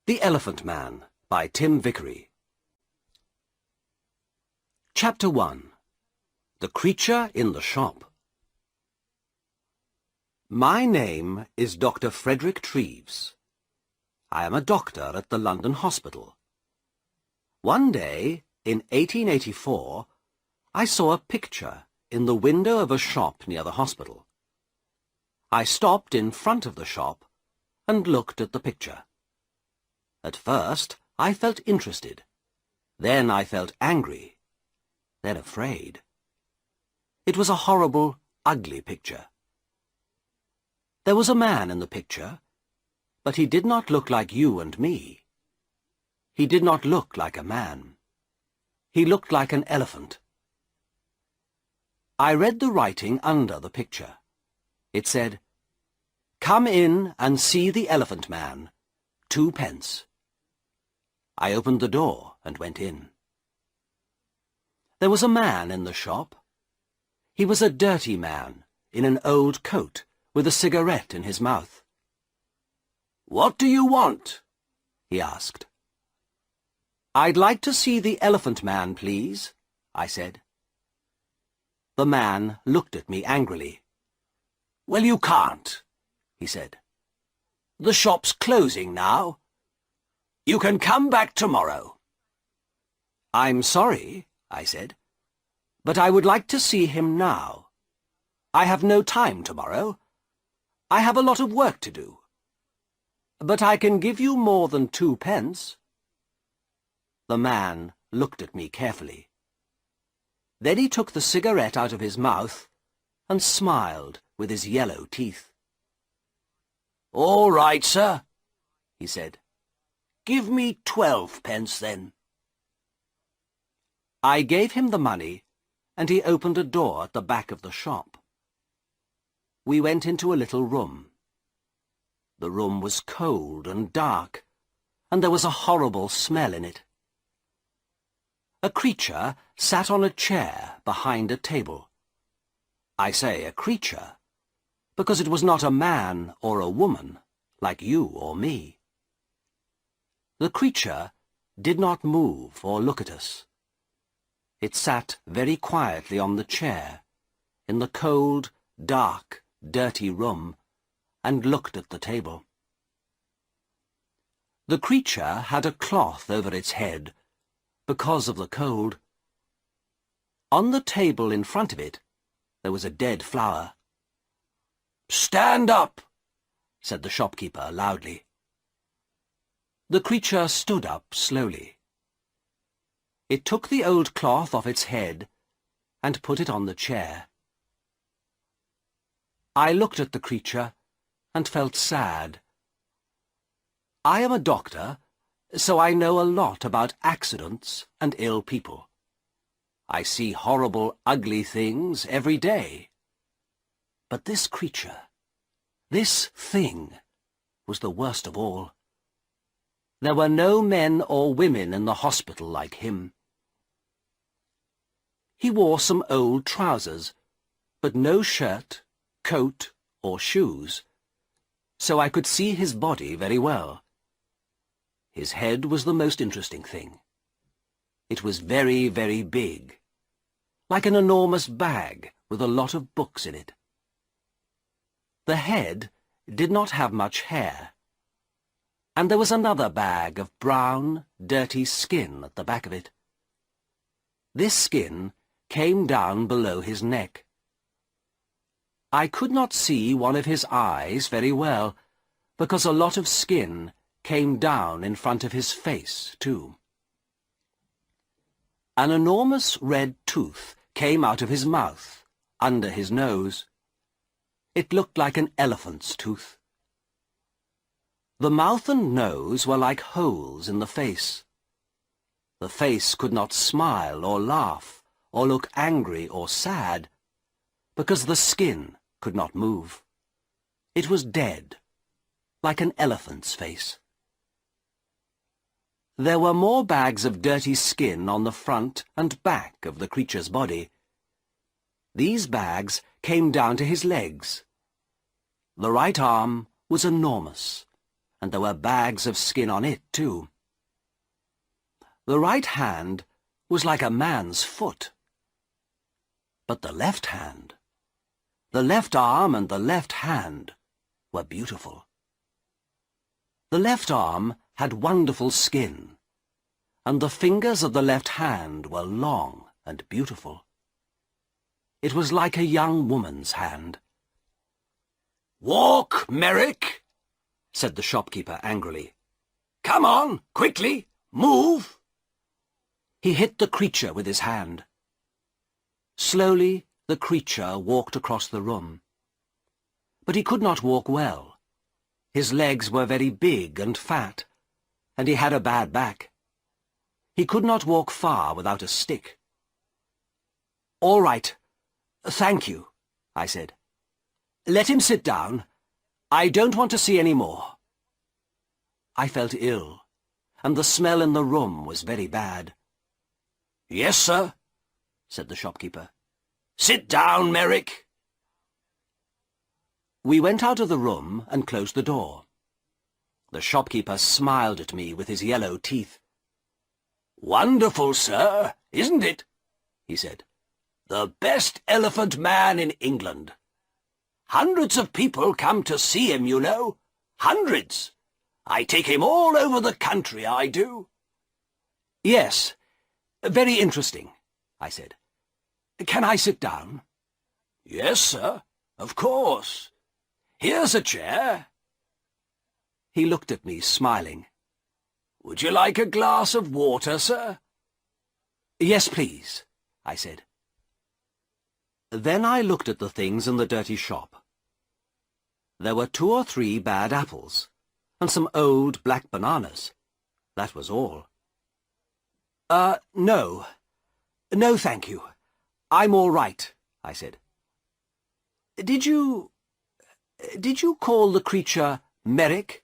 The Elephant Man by Tim Vickery. Chapter 1. The Creature in the Shop. My name is Dr. Frederick Treves. I am a doctor at the London hospital. One day, in 1884, I saw a picture in the window of a shop near the hospital. I stopped in front of the shop and looked at the picture. At first, I felt interested. Then I felt angry. Then afraid. It was a horrible, ugly picture. There was a man in the picture, but he did not look like you and me. He did not look like a man. He looked like an elephant. I read the writing under the picture. It said, "Come in and see the Elephant Man, 2 pence. I opened the door and went in. There was a man in the shop. He was a dirty man in an old coat with a cigarette in his mouth. "What do you want?" he asked. "I'd like to see the Elephant Man, please," I said. The man looked at me angrily. "Well, you can't," he said. "The shop's closing now. You can come back tomorrow." "I'm sorry," I said, "but I would like to see him now. I have no time tomorrow. I have a lot of work to do. But I can give you more than 2 pence. The man looked at me carefully. Then he took the cigarette out of his mouth and smiled with his yellow teeth. "All right, sir," he said. "Give me 12 pence, then." I gave him the money, and he opened a door at the back of the shop. We went into a little room. The room was cold and dark, and there was a horrible smell in it. A creature sat on a chair behind a table. I say a creature, because it was not a man or a woman, like you or me. The creature did not move or look at us. It sat very quietly on the chair, in the cold, dark, dirty room, and looked at the table. The creature had a cloth over its head, because of the cold. On the table in front of it, there was a dead flower. "Stand up," said the shopkeeper loudly. The creature stood up slowly. It took the old cloth off its head and put it on the chair. I looked at the creature and felt sad. I am a doctor, so I know a lot about accidents and ill people. I see horrible, ugly things every day. But this creature, this thing, was the worst of all. There were no men or women in the hospital like him. He wore some old trousers, but no shirt, coat, or shoes, so I could see his body very well. His head was the most interesting thing. It was very, very big, like an enormous bag with a lot of books in it. The head did not have much hair, and there was another bag of brown, dirty skin at the back of it. This skin came down below his neck. I could not see one of his eyes very well, because a lot of skin came down in front of his face, too. An enormous red tooth came out of his mouth, under his nose. It looked like an elephant's tooth. The mouth and nose were like holes in the face. The face could not smile or laugh or look angry or sad, because the skin could not move. It was dead, like an elephant's face. There were more bags of dirty skin on the front and back of the creature's body. These bags came down to his legs. The right arm was enormous, and there were bags of skin on it, too. The right hand was like a man's foot. But the left hand, the left arm and the left hand were beautiful. The left arm had wonderful skin, and the fingers of the left hand were long and beautiful. It was like a young woman's hand. "Walk, Merrick," said the shopkeeper angrily. "Come on, quickly, move." He hit the creature with his hand. Slowly the creature walked across the room. But he could not walk well. His legs were very big and fat, and he had a bad back. He could not walk far without a stick. "All right, thank you," I said. "Let him sit down. I don't want to see any more." I felt ill, and the smell in the room was very bad. "Yes, sir," said the shopkeeper. "Sit down, Merrick." We went out of the room and closed the door. The shopkeeper smiled at me with his yellow teeth. "Wonderful, sir, isn't it?" he said. "The best elephant man in England. Hundreds of people come to see him, you know. Hundreds. I take him all over the country, I do." "Yes, very interesting," I said. "Can I sit down?" "Yes, sir, of course. Here's a chair." He looked at me, smiling. "Would you like a glass of water, sir?" "Yes, please," I said. Then I looked at the things in the dirty shop. There were 2 or 3 bad apples, and some old black bananas. That was all. No. No, thank you. I'm all right," I said. Did you call the creature Merrick?"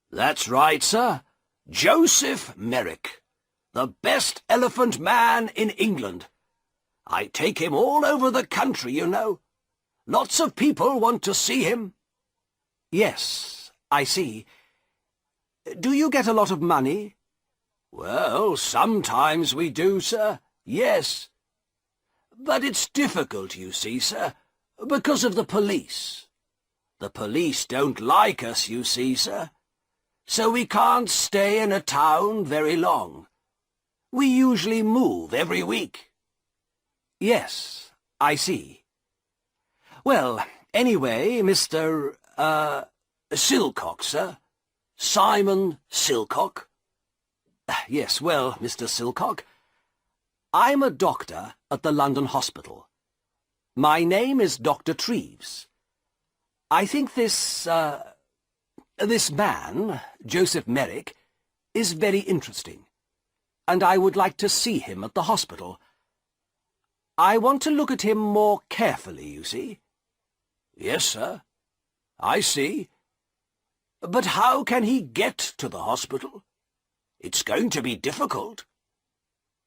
"That's right, sir. Joseph Merrick. The best elephant man in England. I take him all over the country, you know. Lots of people want to see him." "Yes, I see. Do you get a lot of money?" "Well, sometimes we do, sir, yes. But it's difficult, you see, sir, because of the police. The police don't like us, you see, sir. So we can't stay in a town very long. We usually move every week." "Yes, I see. Well, anyway, Mr. Silcock, sir. Simon Silcock." Yes, well, Mr. Silcock, I'm a doctor at the London hospital. My name is Dr. Treves. I think this man, Joseph Merrick, is very interesting, and I would like to see him at the hospital. I want to look at him more carefully, you see." "Yes, sir. I see. But how can he get to the hospital? It's going to be difficult."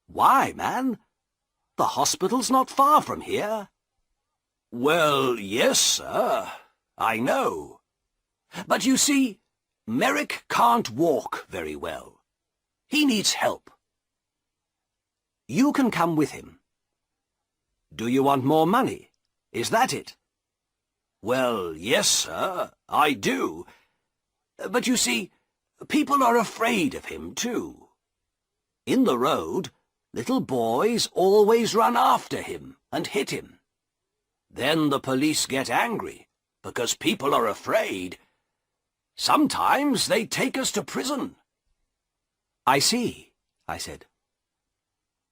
"Why, man? The hospital's not far from here." "Well, yes, sir. I know. But you see, Merrick can't walk very well. He needs help." "You can come with him. Do you want more money? Is that it?" "Well, yes, sir, I do. But you see, people are afraid of him, too. In the road, little boys always run after him and hit him. Then the police get angry, because people are afraid. Sometimes they take us to prison." "I see," I said.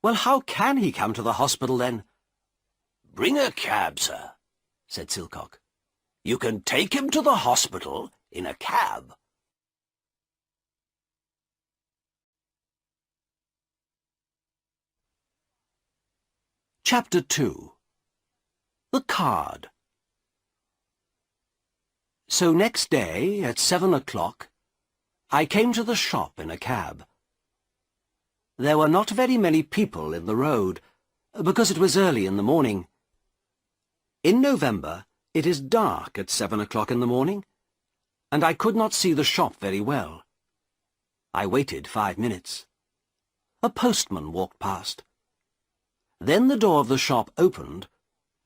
"Well, how can he come to the hospital, then?" "Bring a cab, sir," said Silcock. "You can take him to the hospital in a cab." Chapter 2. The Card. So next day, at 7 o'clock, I came to the shop in a cab. There were not very many people in the road, because it was early in the morning. In November, it is dark at 7 o'clock in the morning. and I could not see the shop very well. I waited 5 minutes. A postman walked past. Then the door of the shop opened,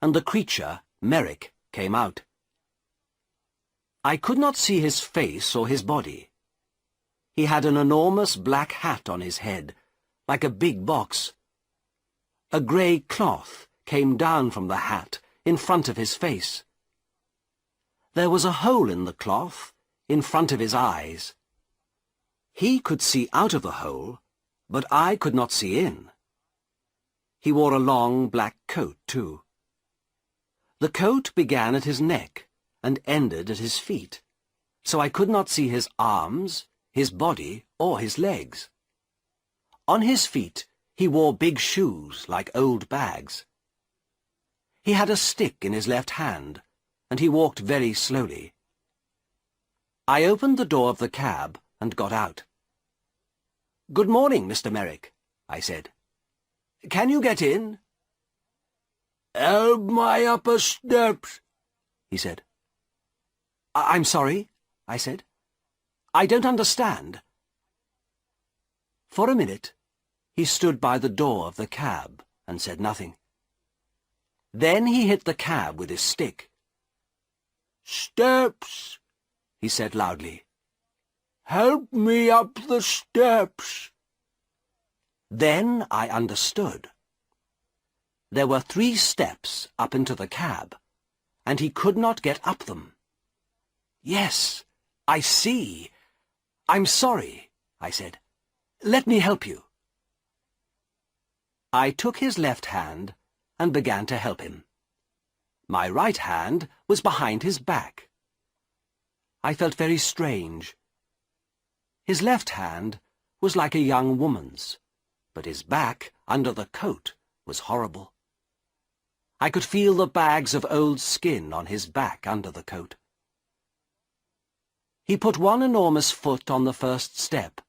and the creature, Merrick, came out. I could not see his face or his body. He had an enormous black hat on his head, like a big box. A grey cloth came down from the hat in front of his face. There was a hole in the cloth in front of his eyes. He could see out of the hole, but I could not see in. He wore a long black coat, too. The coat began at his neck and ended at his feet, so I could not see his arms, his body, or his legs. On his feet he wore big shoes like old bags. He had a stick in his left hand, and he walked very slowly. I opened the door of the cab and got out. "Good morning, Mr. Merrick," I said. "Can you get in?" "Help my upper steps," he said. I'm sorry," I said. "I don't understand." For a minute, he stood by the door of the cab and said nothing. Then he hit the cab with his stick. "Steps," he said loudly. "Help me up the steps." Then I understood. There were 3 steps up into the cab, and he could not get up them. "Yes, I see. I'm sorry," I said. "Let me help you." I took his left hand and began to help him. My right hand was behind his back. I felt very strange. His left hand was like a young woman's, but his back, under the coat, was horrible. I could feel the bags of old skin on his back under the coat. He put one enormous foot on the first step,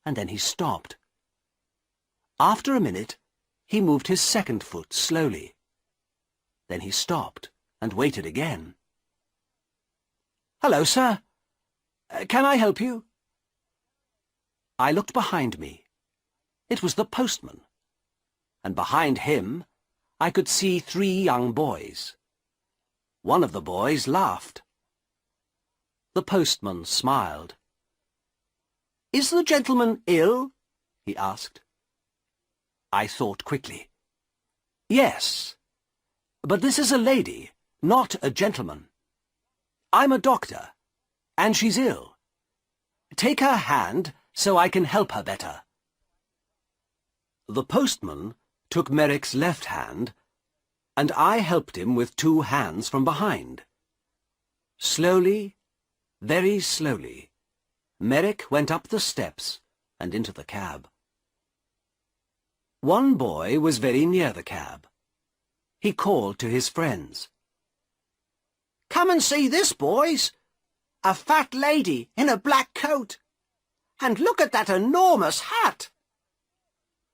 and then he stopped. After a minute, he moved his second foot slowly. Then he stopped and waited again. "Hello, sir. Can I help you?" I looked behind me. It was the postman, and behind him I could see 3 young boys. One of the boys laughed. The postman smiled. "Is the gentleman ill?" he asked. I thought quickly. "Yes, but this is a lady, not a gentleman. I'm a doctor, and she's ill. Take her hand so I can help her better." The postman took Merrick's left hand, and I helped him with 2 hands from behind. Slowly, very slowly, Merrick went up the steps and into the cab. One boy was very near the cab. He called to his friends. "Come and see this, boys! A fat lady in a black coat! And look at that enormous hat!"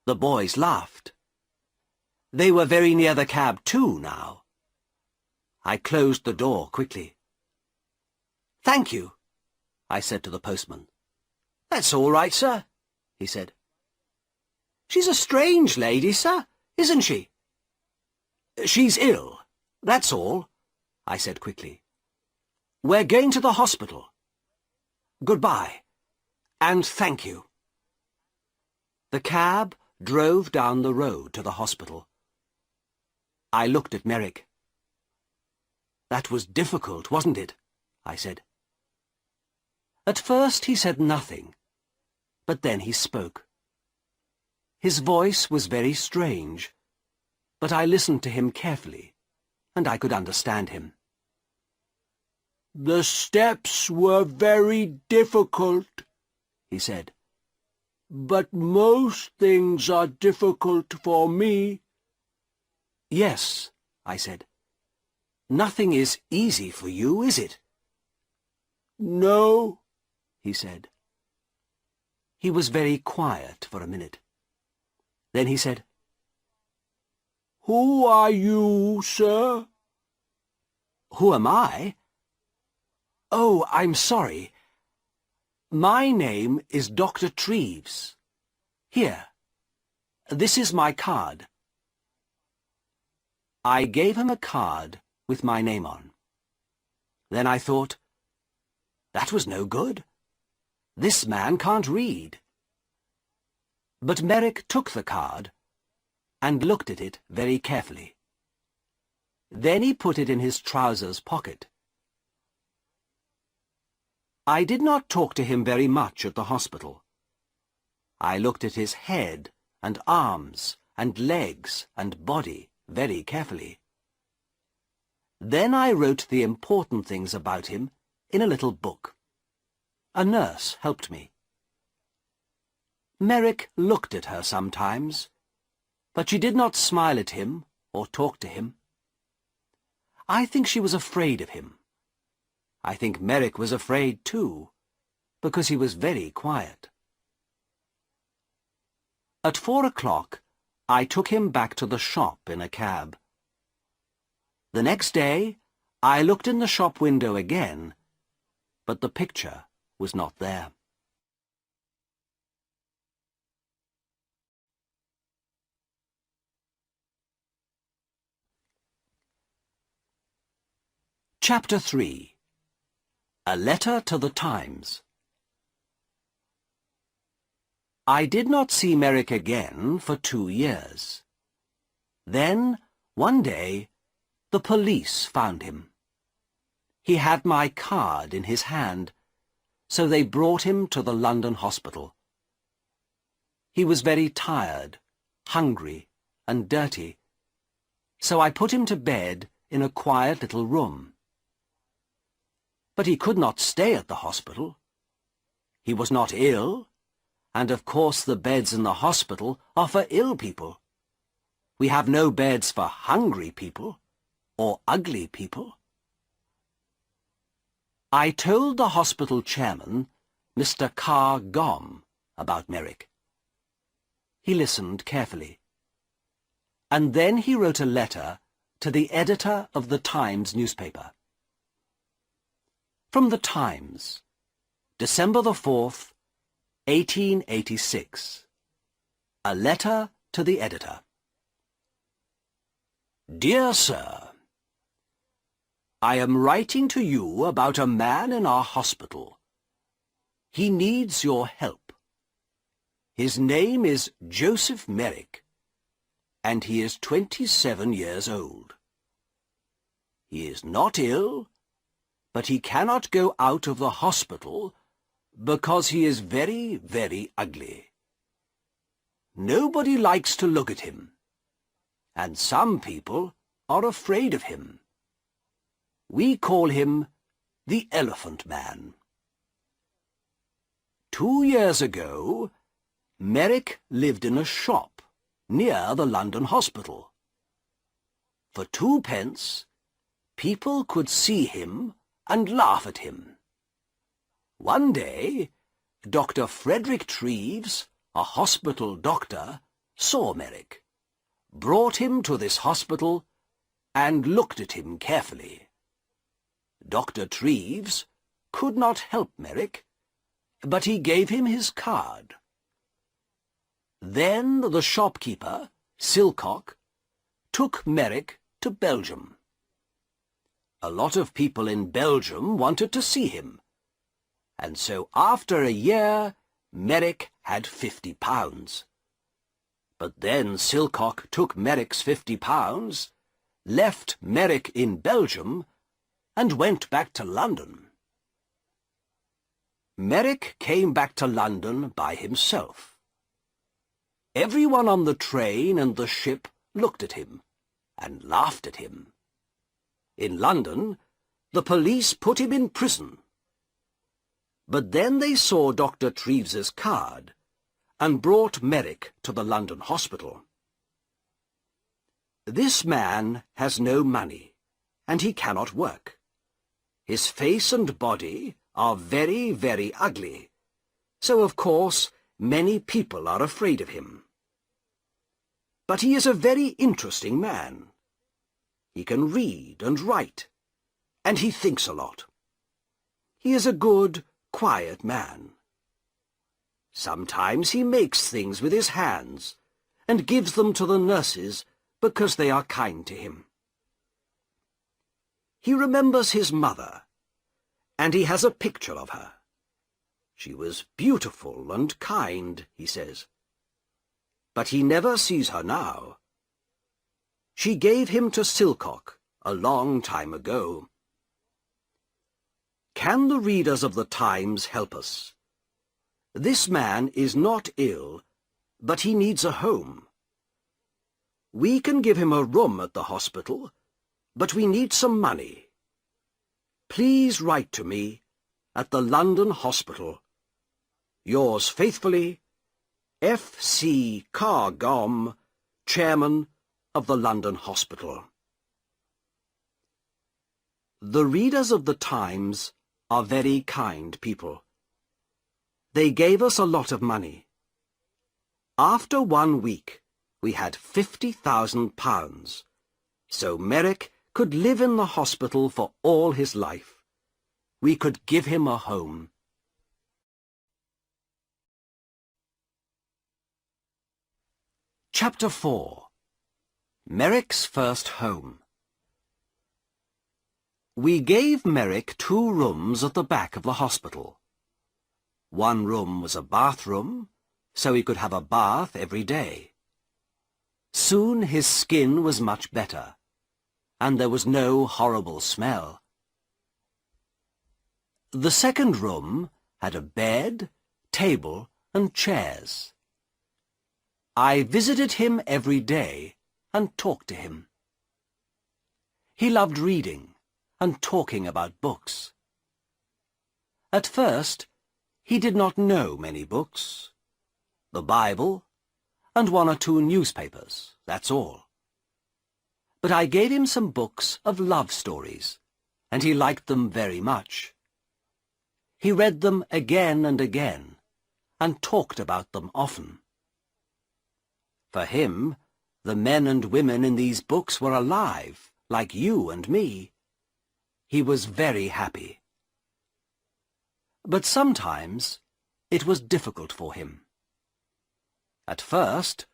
The boys laughed. They were very near the cab too now. I closed the door quickly. "Thank you," I said to the postman. "That's all right, sir," he said. "She's a strange lady, sir, isn't she?" "She's ill, that's all," I said quickly. "We're going to the hospital. Goodbye, and thank you." The cab drove down the road to the hospital. I looked at Merrick. "That was difficult, wasn't it?" I said. At first he said nothing, but then he spoke. His voice was very strange, but I listened to him carefully, and I could understand him. "The steps were very difficult," he said. "But most things are difficult for me." "Yes," I said. "Nothing is easy for you, is it?" "No," he said. He was very quiet for a minute. Then he said, "Who are you, sir?" "Who am I? Oh, I'm sorry. My name is Dr. Treves. Here. This is my card. I gave him a card with my name on. Then I thought, that was no good. This man can't read. But Merrick took the card and looked at it very carefully. Then he put it in his trousers pocket. I did not talk to him very much at the hospital. I looked at his head and arms and legs and body very carefully. Then I wrote the important things about him in a little book. A nurse helped me. Merrick looked at her sometimes, but she did not smile at him or talk to him. I think she was afraid of him. I think Merrick was afraid too, because he was very quiet. At 4 o'clock, I took him back to the shop in a cab. The next day, I looked in the shop window again, but the picture was not there. Chapter 3. A Letter to the Times. I did not see Merrick again for 2 years. Then, one day, the police found him. He had my card in his hand, so they brought him to the London hospital. He was very tired, hungry, and dirty, so I put him to bed in a quiet little room. But he could not stay at the hospital. He was not ill, and of course the beds in the hospital are for ill people. We have no beds for hungry people or ugly people. I told the hospital chairman, Mr. Carr Gom, about Merrick. He listened carefully. And then he wrote a letter to the editor of the Times newspaper. From the Times, December the 4th, 1886. A letter to the editor. Dear Sir, I am writing to you about a man in our hospital. He needs your help. His name is Joseph Merrick, and he is 27 years old. He is not ill, but he cannot go out of the hospital because he is very, very ugly. Nobody likes to look at him, and some people are afraid of him. We call him the Elephant Man. 2 years ago, Merrick lived in a shop near the London hospital. For 2 pence, people could see him and laugh at him. One day, Dr. Frederick Treves, a hospital doctor, saw Merrick, brought him to this hospital, and looked at him carefully. Dr. Treves could not help Merrick, but he gave him his card. Then the shopkeeper, Silcock, took Merrick to Belgium. A lot of people in Belgium wanted to see him, and so after a year, Merrick had £50. But then Silcock took Merrick's £50, left Merrick in Belgium, and went back to London. Merrick came back to London by himself. Everyone on the train and the ship looked at him and laughed at him. In London, the police put him in prison. But then they saw Dr. Treves's card and brought Merrick to the London hospital. This man has no money, and he cannot work. His face and body are very, very ugly, so of course many people are afraid of him. But he is a very interesting man. He can read and write, and he thinks a lot. He is a good, quiet man. Sometimes he makes things with his hands and gives them to the nurses because they are kind to him. He remembers his mother, and he has a picture of her. She was beautiful and kind, he says. But he never sees her now. She gave him to Silcock a long time ago. Can the readers of the Times help us? This man is not ill, but he needs a home. We can give him a room at the hospital, but we need some money. Please write to me at the London Hospital. Yours faithfully, F.C. Cargom, Chairman of the London Hospital. The readers of the Times are very kind people. They gave us a lot of money. After 1 week, we had £50,000, so Merrick could live in the hospital for all his life. We could give him a home. Chapter 4. Merrick's First Home. We gave Merrick 2 rooms at the back of the hospital. One room was a bathroom, so he could have a bath every day. Soon his skin was much better, and there was no horrible smell. The second room had a bed, table, and chairs. I visited him every day and talked to him. He loved reading and talking about books. At first, he did not know many books. The Bible, and 1 or 2 newspapers, that's all. But I gave him some books of love stories, and he liked them very much. He read them again and again, and talked about them often. For him, the men and women in these books were alive, like you and me. He was very happy. But sometimes it was difficult for him. At first,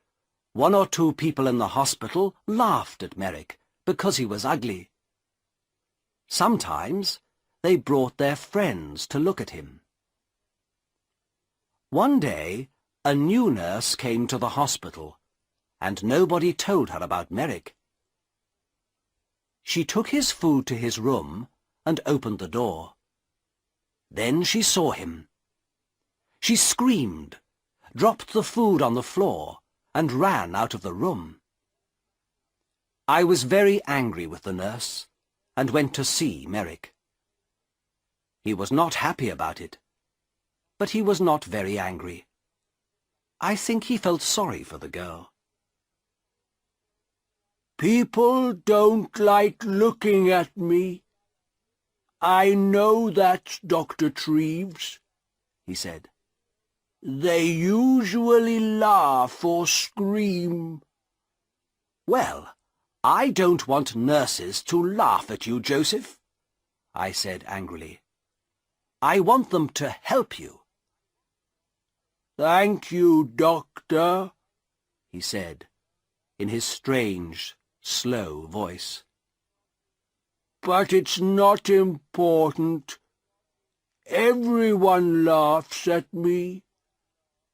1 or 2 people in the hospital laughed at Merrick because he was ugly. Sometimes they brought their friends to look at him. One day, a new nurse came to the hospital, and nobody told her about Merrick. She took his food to his room and opened the door. Then she saw him. She screamed, dropped the food on the floor, and ran out of the room. I was very angry with the nurse, and went to see Merrick. He was not happy about it, but he was not very angry. I think he felt sorry for the girl. "People don't like looking at me. I know that, Dr. Treves," he said. "They usually laugh or scream." "Well, I don't want nurses to laugh at you, Joseph," I said angrily. "I want them to help you." "Thank you, Doctor," he said, in his strange, slow voice. "But it's not important. Everyone laughs at me.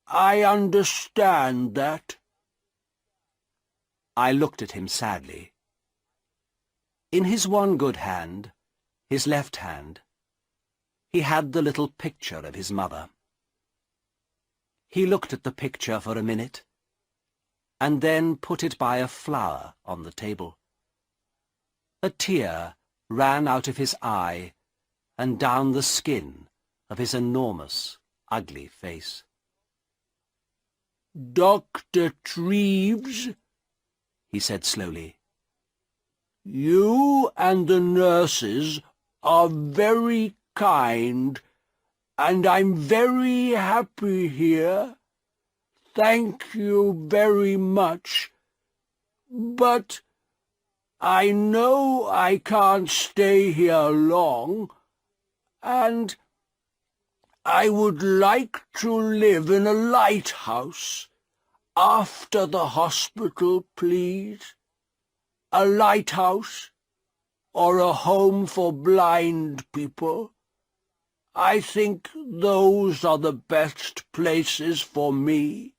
I understand that." I looked at him sadly. In his one good hand, his left hand, he had the little picture of his mother. He looked at the picture for a minute, and then put it by a flower on the table. A tear ran out of his eye and down the skin of his enormous, ugly face. "Dr. Treves," he said slowly, "you and the nurses are very kind, and I'm very happy here. Thank you very much. But I know I can't stay here long. And I would like to live in a lighthouse after the hospital, please. A lighthouse or a home for blind people. I think those are the best places for me."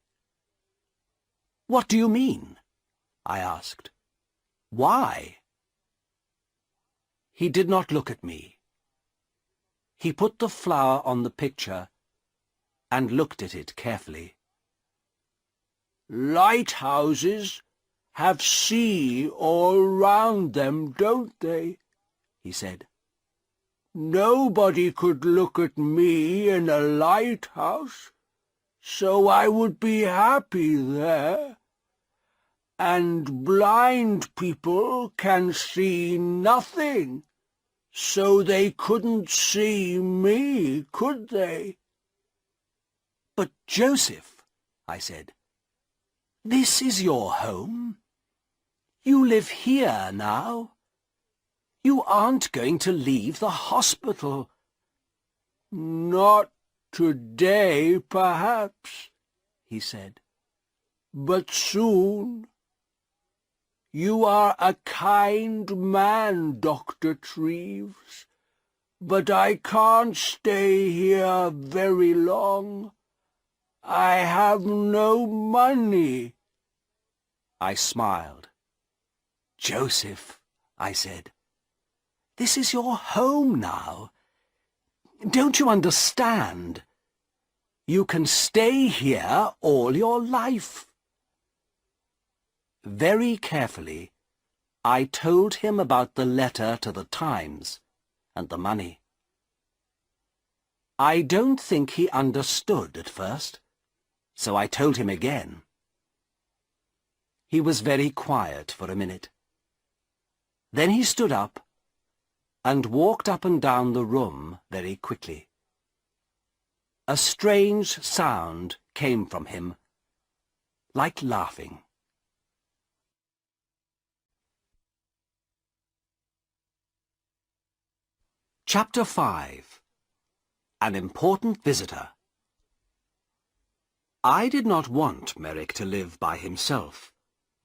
"What do you mean?" I asked. "Why?" He did not look at me. He put the flower on the picture and looked at it carefully. "Lighthouses have sea all round them, don't they?" he said. "Nobody could look at me in a lighthouse, so I would be happy there. And blind people can see nothing, so they couldn't see me, could they?" "But, Joseph," I said, "this is your home. You live here now. You aren't going to leave the hospital." "Not today, perhaps," he said, "but soon. You are a kind man, Dr. Treves, but I can't stay here very long. I have no money." I smiled. "Joseph," I said, "this is your home now. Don't you understand? You can stay here all your life." Very carefully, I told him about the letter to the Times and the money. I don't think he understood at first, so I told him again. He was very quiet for a minute. Then he stood up and walked up and down the room very quickly. A strange sound came from him, like laughing. Chapter 5. An Important Visitor. I did not want Merrick to live by himself,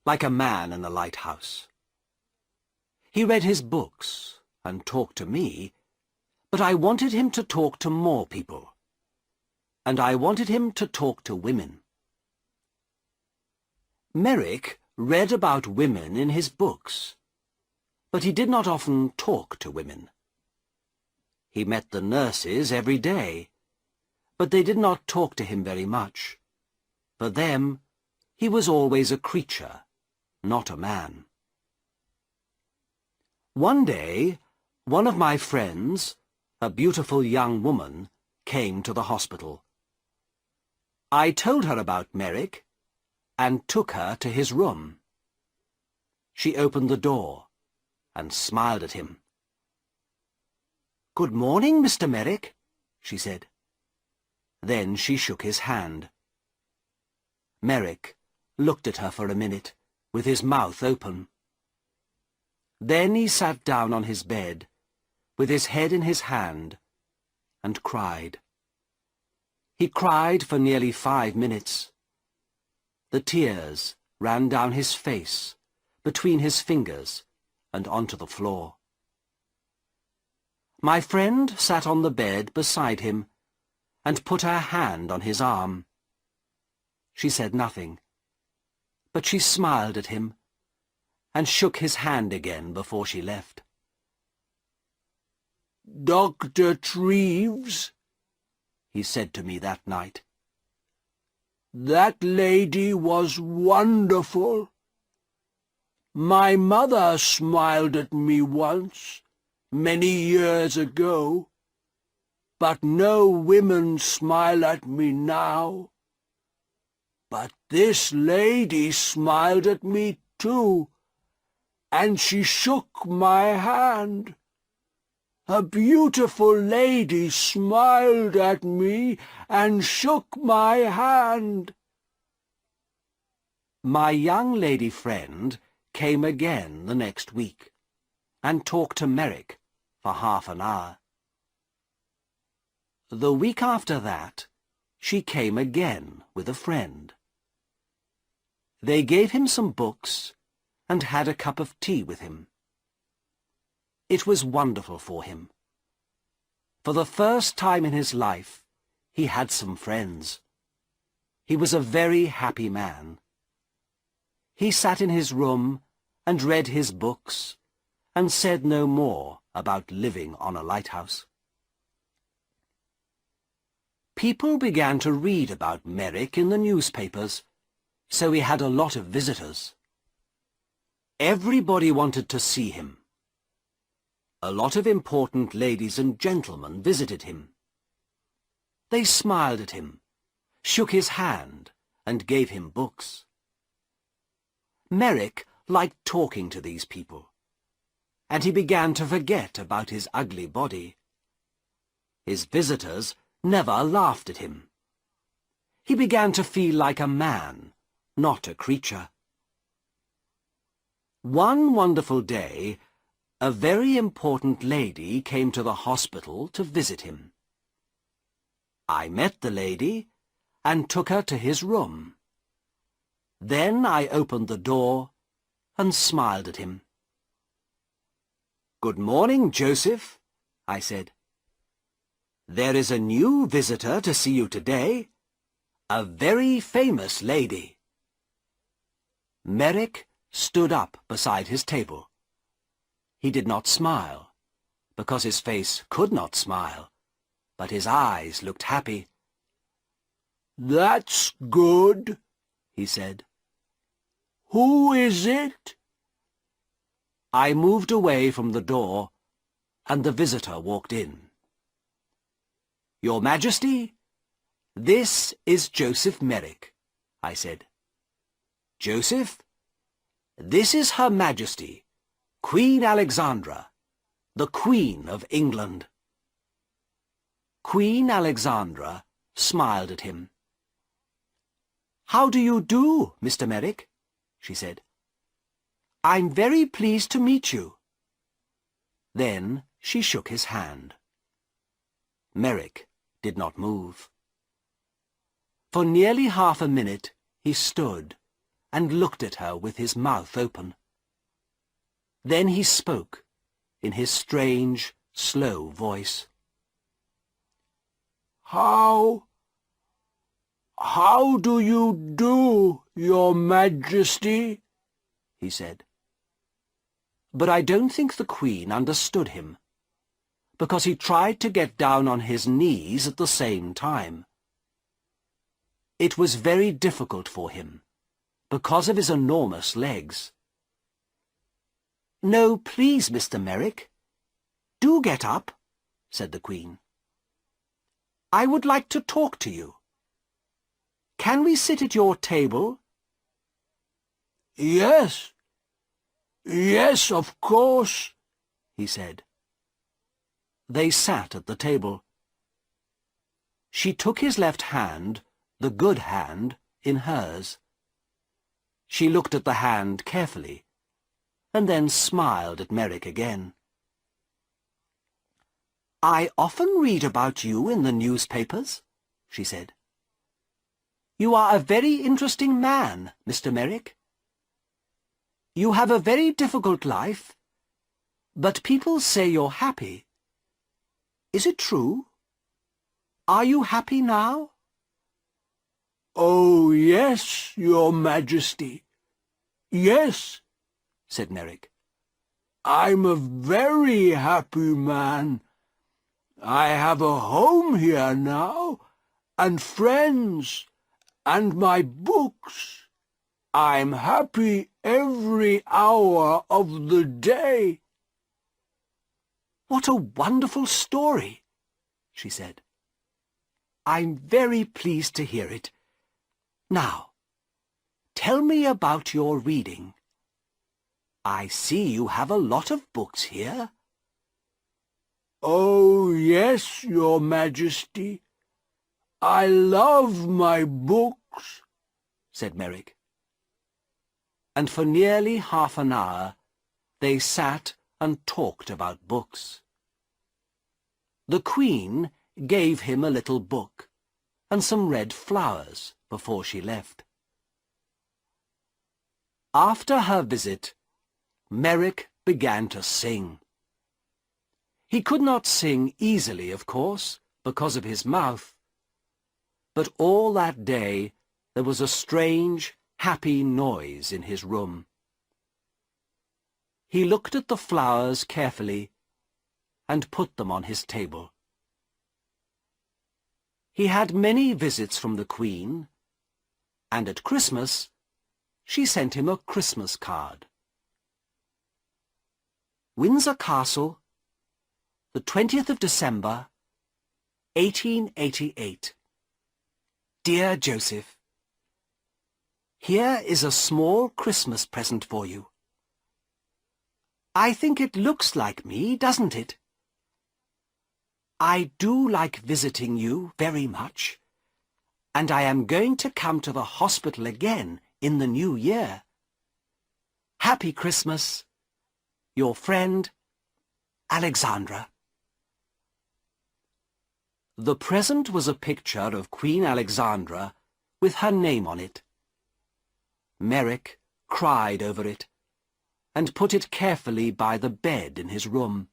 like a man in a lighthouse. He read his books and talked to me, but I wanted him to talk to more people, and I wanted him to talk to women. Merrick read about women in his books, but he did not often talk to women. He met the nurses every day, but they did not talk to him very much. For them, he was always a creature, not a man. One day, one of my friends, a beautiful young woman, came to the hospital. I told her about Merrick and took her to his room. She opened the door and smiled at him. "Good morning, Mr. Merrick," she said. Then she shook his hand. Merrick looked at her for a minute, with his mouth open. Then he sat down on his bed, with his head in his hand, and cried. He cried for nearly 5 minutes. The tears ran down his face, between his fingers, and onto the floor. My friend sat on the bed beside him and put her hand on his arm. She said nothing, but she smiled at him and shook his hand again before she left. "Dr. Treves," he said to me that night, "that lady was wonderful. My mother smiled at me once, many years ago, but no women smile at me now. But this lady smiled at me too, and she shook my hand. A beautiful lady smiled at me and shook my hand." My young lady friend came again the next week and talked to Merrick for half an hour. The week after that, she came again with a friend. They gave him some books and had a cup of tea with him. It was wonderful for him. For the first time in his life, he had some friends. He was a very happy man. He sat in his room and read his books and said no more about living on a lighthouse. People began to read about Merrick in the newspapers, so he had a lot of visitors. Everybody wanted to see him. A lot of important ladies and gentlemen visited him. They smiled at him, shook his hand, and gave him books. Merrick liked talking to these people, and he began to forget about his ugly body. His visitors never laughed at him. He began to feel like a man, not a creature. One wonderful day, a very important lady came to the hospital to visit him. I met the lady and took her to his room. Then I opened the door and smiled at him. "Good morning, Joseph," I said. "There is a new visitor to see you today, a very famous lady." Merrick stood up beside his table. He did not smile, because his face could not smile, but his eyes looked happy. "That's good," he said. "Who is it?" I moved away from the door, and the visitor walked in. "Your Majesty, this is Joseph Merrick," I said. "Joseph, this is Her Majesty, Queen Alexandra, the Queen of England." Queen Alexandra smiled at him. "How do you do, Mr. Merrick?" she said. "I'm very pleased to meet you." Then she shook his hand. Merrick did not move. For nearly half a minute he stood and looked at her with his mouth open. Then he spoke in his strange, slow voice. How do you do, Your Majesty?" he said. But I don't think the Queen understood him, because he tried to get down on his knees at the same time. It was very difficult for him, because of his enormous legs. "No, please, Mr. Merrick. Do get up," said the Queen. "I would like to talk to you. Can we sit at your table?" "Yes, yes, of course," he said. They sat at the table. She took his left hand, the good hand, in hers. She looked at the hand carefully, and then smiled at Merrick again. "I often read about you in the newspapers," she said. "You are a very interesting man, Mr. Merrick. You have a very difficult life, but people say you're happy. Is it true? Are you happy now?" "Oh, yes, Your Majesty. Yes," said Merrick. "I'm a very happy man. I have a home here now, and friends, and my books. I'm happy every hour of the day." "What a wonderful story," she said. "I'm very pleased to hear it. Now, tell me about your reading. I see you have a lot of books here." "Oh, yes, Your Majesty. I love my books," said Merrick. And for nearly half an hour they sat and talked about books. The Queen gave him a little book and some red flowers before she left. After her visit, Merrick began to sing. He could not sing easily, of course, because of his mouth, but all that day there was a strange, happy noise in his room. He looked at the flowers carefully and put them on his table. He had many visits from the Queen, and at Christmas she sent him a Christmas card. Windsor Castle, the 20th of December, 1888. Dear Joseph, here is a small Christmas present for you. I think it looks like me, doesn't it? I do like visiting you very much, and I am going to come to the hospital again in the new year. Happy Christmas, your friend, Alexandra. The present was a picture of Queen Alexandra with her name on it. Merrick cried over it and put it carefully by the bed in his room.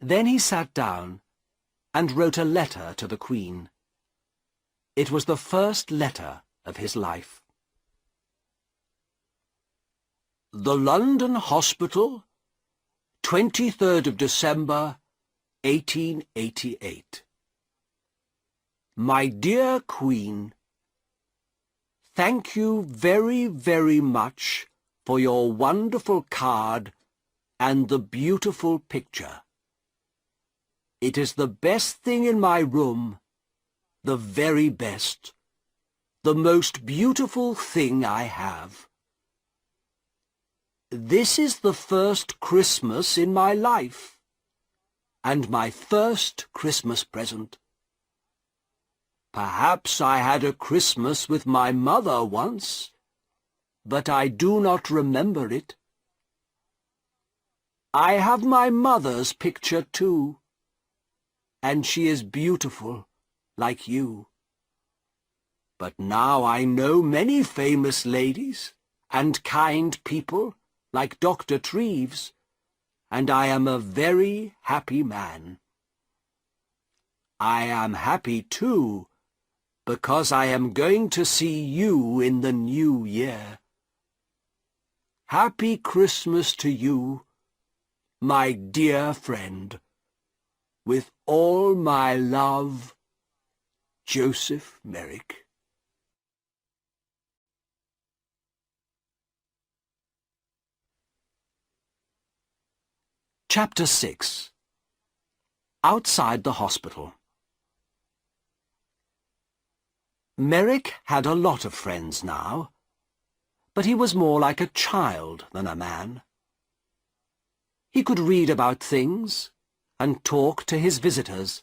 Then he sat down and wrote a letter to the Queen. It was the first letter of his life. The London Hospital, 23rd of December, 1888. My dear Queen, thank you very, very much for your wonderful card and the beautiful picture. It is the best thing in my room, the very best, the most beautiful thing I have. This is the first Christmas in my life, and my first Christmas present. Perhaps I had a Christmas with my mother once, but I do not remember it. I have my mother's picture too, and she is beautiful, like you. But now I know many famous ladies and kind people, like Dr. Treves, and I am a very happy man. I am happy too, because I am going to see you in the new year. Happy Christmas to you, my dear friend. With all my love, Joseph Merrick. Chapter 6. Outside the Hospital. Merrick had a lot of friends now, but he was more like a child than a man. He could read about things and talk to his visitors,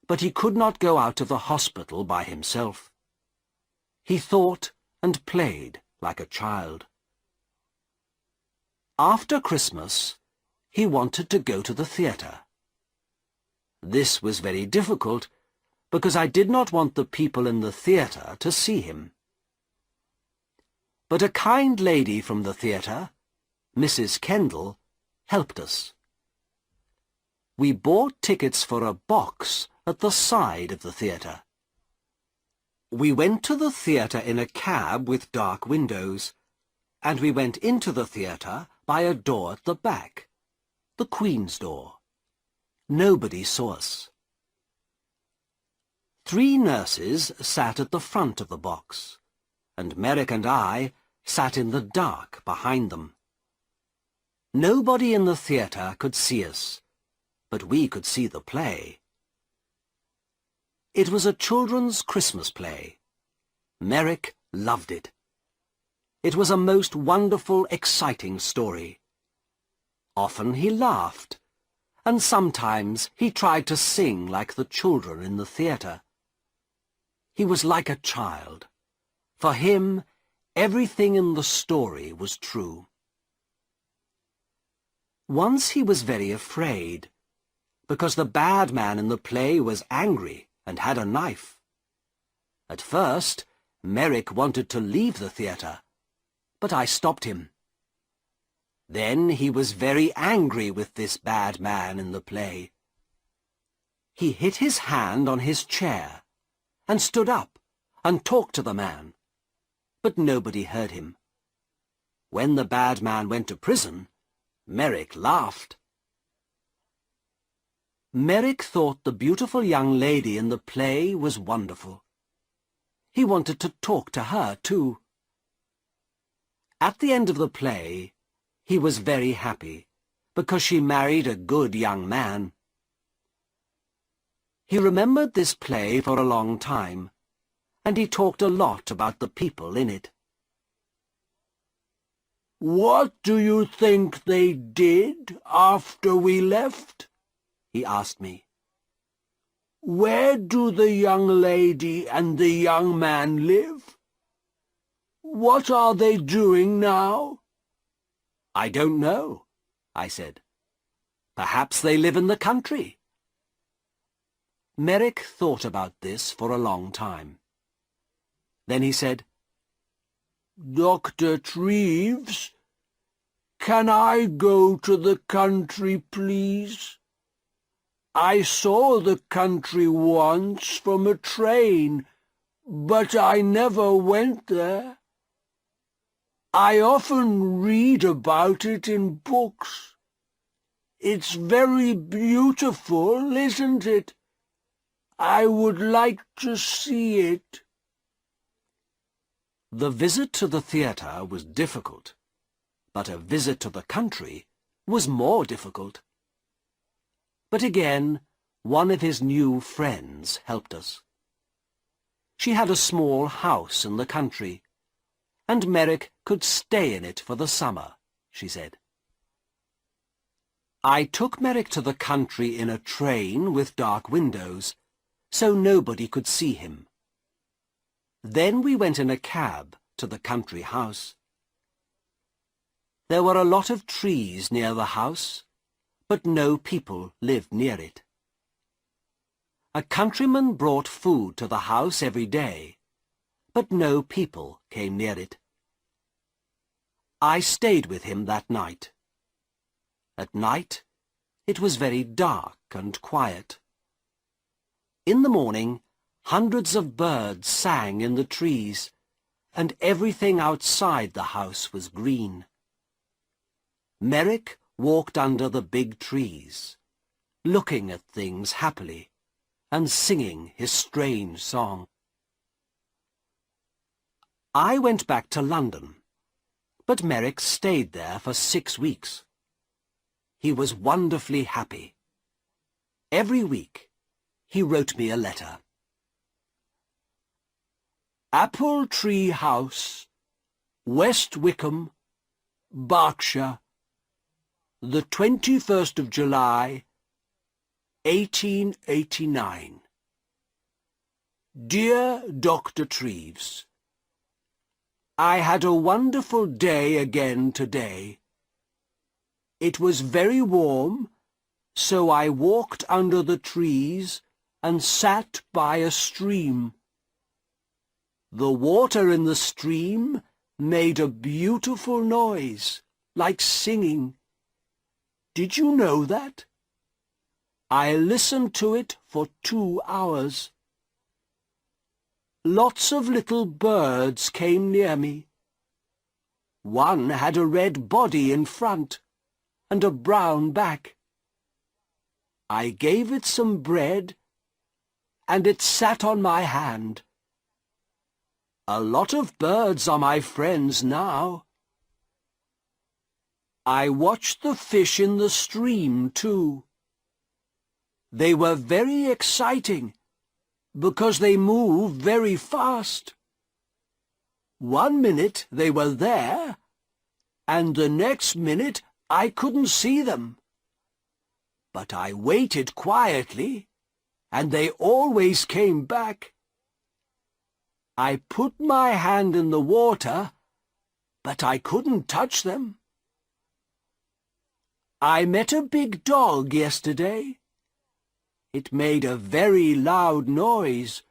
but he could not go out of the hospital by himself. He thought and played like a child. After Christmas, he wanted to go to the theatre. This was very difficult, because I did not want the people in the theatre to see him. But a kind lady from the theatre, Mrs. Kendall, helped us. We bought tickets for a box at the side of the theatre. We went to the theatre in a cab with dark windows, and we went into the theatre by a door at the back, the Queen's door. Nobody saw us. 3 nurses sat at the front of the box, and Merrick and I sat in the dark behind them. Nobody in the theatre could see us, but we could see the play. It was a children's Christmas play. Merrick loved it. It was a most wonderful, exciting story. Often he laughed, and sometimes he tried to sing like the children in the theatre. He was like a child. For him, everything in the story was true. Once he was very afraid, because the bad man in the play was angry and had a knife. At first, Merrick wanted to leave the theatre, but I stopped him. Then he was very angry with this bad man in the play. He hit his hand on his chair and stood up and talked to the man, but nobody heard him. When the bad man went to prison, Merrick laughed. Merrick thought the beautiful young lady in the play was wonderful. He wanted to talk to her, too. At the end of the play, he was very happy, because she married a good young man. He remembered this play for a long time, and he talked a lot about the people in it. "What do you think they did after we left?" he asked me. "Where do the young lady and the young man live? What are they doing now?" "I don't know," I said. "Perhaps they live in the country." Merrick thought about this for a long time. Then he said, "Dr. Treves, can I go to the country, please? I saw the country once from a train, but I never went there. I often read about it in books. It's very beautiful, isn't it? I would like to see it." The visit to the theatre was difficult, but a visit to the country was more difficult. But again, one of his new friends helped us. She had a small house in the country, and Merrick could stay in it for the summer, she said. I took Merrick to the country in a train with dark windows, so nobody could see him. Then we went in a cab to the country house. There were a lot of trees near the house, but no people lived near it. A countryman brought food to the house every day, but no people came near it. I stayed with him that night. At night, it was very dark and quiet. In the morning, hundreds of birds sang in the trees, and everything outside the house was green. Merrick walked under the big trees, looking at things happily and singing his strange song. I went back to London, but Merrick stayed there for 6 weeks. He was wonderfully happy. Every week, he wrote me a letter. Apple Tree House, West Wickham, Berkshire, the 21st of July, 1889. Dear Dr. Treves, I had a wonderful day again today. It was very warm, so I walked under the trees and sat by a stream. The water in the stream made a beautiful noise, like singing. Did you know that? I listened to it for 2 hours. Lots of little birds came near me. One had a red body in front and a brown back. I gave it some bread, and it sat on my hand. A lot of birds are my friends now. I watched the fish in the stream, too. They were very exciting, because they move very fast. 1 minute they were there, and the next minute I couldn't see them. But I waited quietly, and they always came back. I put my hand in the water, but I couldn't touch them. I met a big dog yesterday. It made a very loud noise,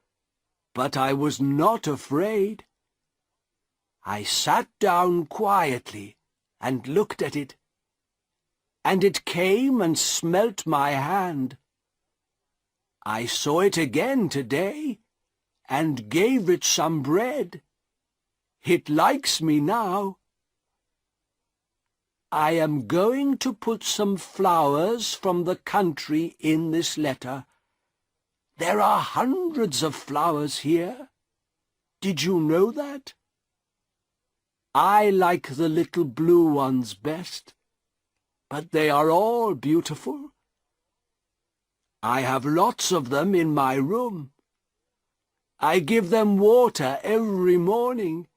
but I was not afraid. I sat down quietly and looked at it, and it came and smelt my hand. I saw it again today, and gave it some bread. It likes me now. I am going to put some flowers from the country in this letter. There are hundreds of flowers here. Did you know that? I like the little blue ones best, but they are all beautiful. I have lots of them in my room. I give them water every morning.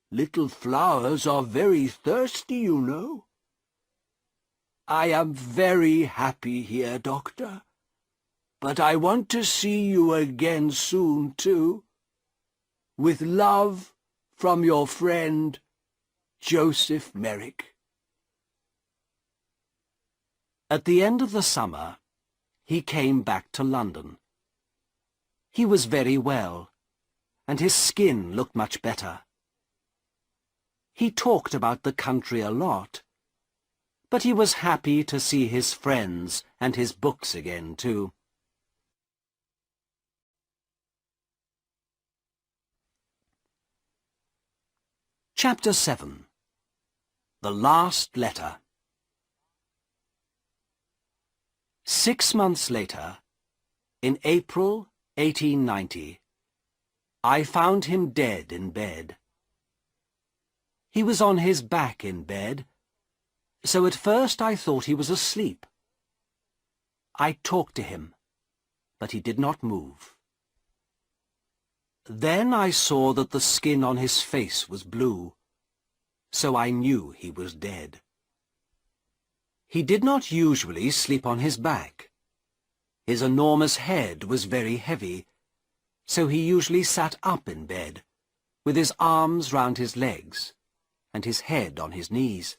Little flowers are very thirsty, you know. I am very happy here, Doctor, but I want to see you again soon, too. With love from your friend, Joseph Merrick. At the end of the summer, he came back to London. He was very well, and his skin looked much better. He talked about the country a lot, but he was happy to see his friends and his books again, too. Chapter 7. The Last Letter. 6 months later, in April 1890, I found him dead in bed. He was on his back in bed, so at first I thought he was asleep. I talked to him, but he did not move. Then I saw that the skin on his face was blue, so I knew he was dead. He did not usually sleep on his back. His enormous head was very heavy, so he usually sat up in bed, with his arms round his legs, and his head on his knees.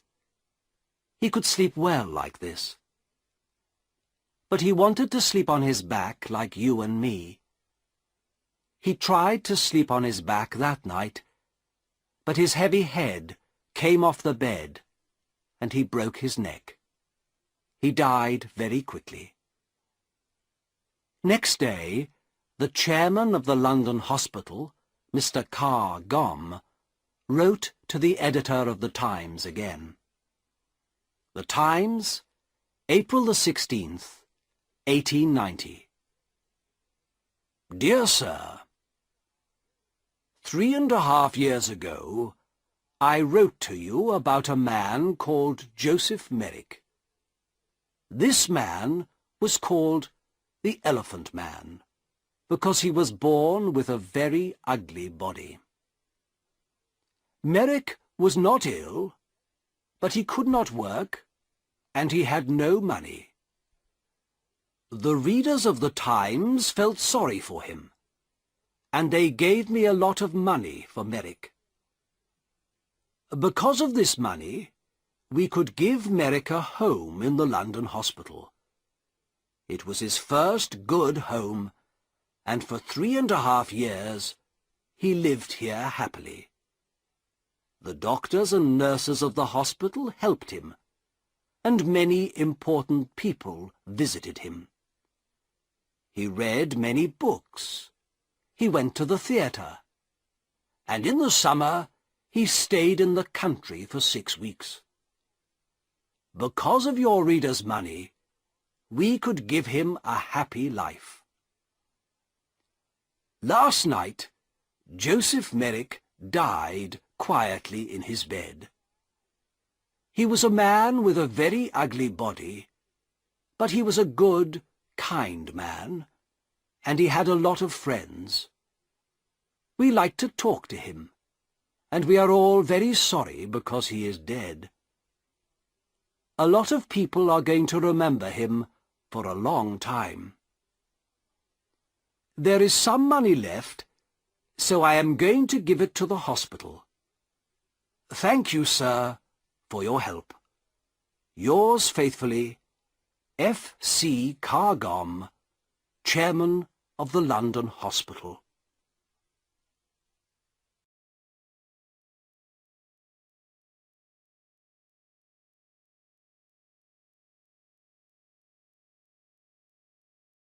He could sleep well like this. But he wanted to sleep on his back like you and me. He tried to sleep on his back that night, but his heavy head came off the bed, and he broke his neck. He died very quickly. Next day, the chairman of the London hospital, Mr. Carr Gomm, wrote to the editor of the Times again. The Times, April the 16th, 1890. Dear Sir, 3.5 years ago, I wrote to you about a man called Joseph Merrick. This man was called the Elephant Man, because he was born with a very ugly body. Merrick was not ill, but he could not work, and he had no money. The readers of the Times felt sorry for him, and they gave me a lot of money for Merrick. Because of this money, we could give Merrick a home in the London hospital. It was his first good home, and for 3.5 years he lived here happily. The doctors and nurses of the hospital helped him, and many important people visited him. He read many books. He went to the theatre, and in the summer he stayed in the country for 6 weeks. Because of your readers' money, we could give him a happy life. Last night, Joseph Merrick died quietly in his bed. He was a man with a very ugly body, but he was a good, kind man, and he had a lot of friends. We like to talk to him, and we are all very sorry because he is dead. A lot of people are going to remember him for a long time. There is some money left, so I am going to give it to the hospital. Thank you, sir, for your help. Yours faithfully, F. C. Carr Gomm, chairman of the London Hospital.